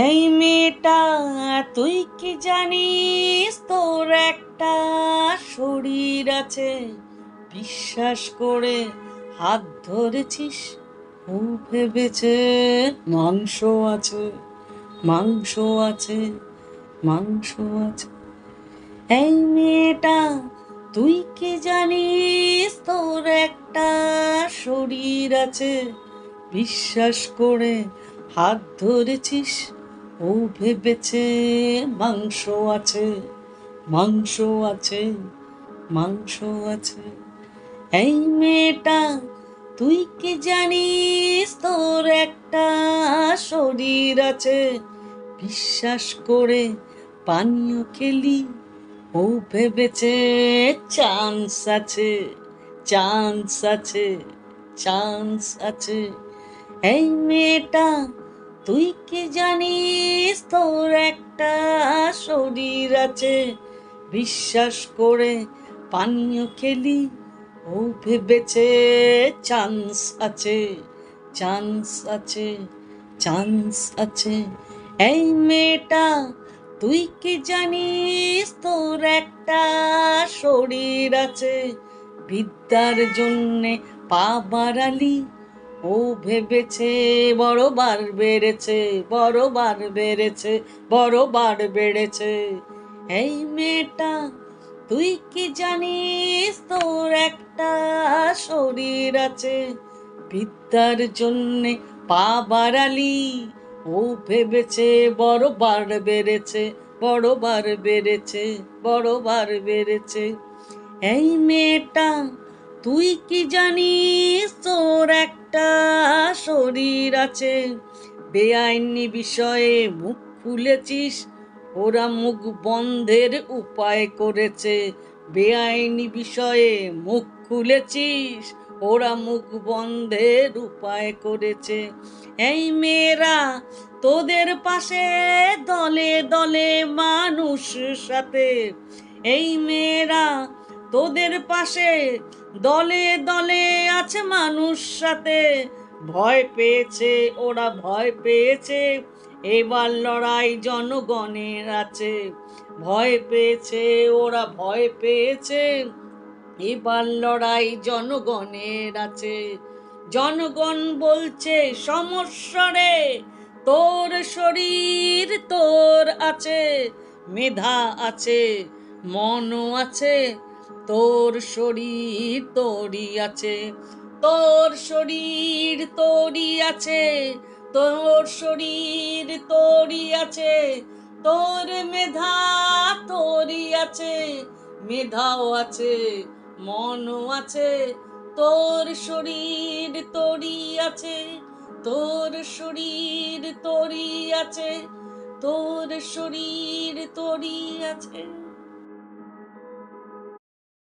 এই মেয়েটা, তুই কি জানিস তোর একটা শরীর আছে? বিশ্বাস করে হাত ধরেছিস, ও ভেবেছে মাংস আছে, মাংস আছে, মাংস আছে। এই মেয়েটা, তুই কি জানিস তোর একটা শরীর আছে? বিশ্বাস করে হাত ধরেছিস, ও ভেবেছে মাংস আছে, মাংস আছে, মাংস আছে। এই মেয়েটা, তুই কি জানিস তোর একটা শরীর আছে? বিশ্বাস করে পানীয় খেলি, ও ভেবেছে চান্স আছে, চান্স আছে, চান্স আছে। এই মেয়েটা, তুই কি জানিস তোর একটা শরীর আছে? বিশ্বাস করে পানীয় খেলি, ও ভেবেছে চান্স আছে, চান্স আছে, চান্স আছে। এই মেয়েটা, তুই কি জানিস তোর একটা শরীর আছে? বিদ্যার জন্যে পা বাড়ালি, ও ভেবেছে বড়বার বেড়েছে, বড়বার বেড়েছে, বড়বার বেড়েছে। এই মেয়েটা, তুই কি জানিস তোর একটা শরীর আছে? বিদ্যার জন্যে পা বাড়ালি, ও ভেবেছে বড়বার বেড়েছে, বড়বার বেড়েছে, বড়বার বেড়েছে। এই মেয়েটা, তুই কি জানিস তোর একটা শরীর আছে? বেআইনি বিষয়ে মুখ খুলেছিস, ওরা মুখ বন্ধের উপায় করেছে। বেআইনি বিষয়ে মুখ খুলেছিস, ওরা মুখ বন্ধের উপায় করেছে। এই মেয়েরা, তোদের পাশে দলে দলে মানুষ সাথে। এই মেয়েরা, তোদের পাশে দলে দলে আছে মানুষ সাথে। ভয় পেয়েছে, ওরা ভয় পেয়েছে, এবার লড়াই জনগণের আছে। ভয় পেয়েছে, ওরা ভয় পেয়েছে, এবার লড়াই জনগণের আছে। জনগণ বলছে সমস্যা রে, তোর শরীর তোর আছে, মেধা আছে, মনও আছে, তোর শরীর তোরই আছে। তোর শরীর তোরই আছে, তোর শরীর তোরই আছে, তোর মেধা তোরই আছে, মেধাও আছে, মনও আছে, তোর শরীর তোরই আছে, তোর শরীর তোরই আছে, তোর শরীর তোরই আছে।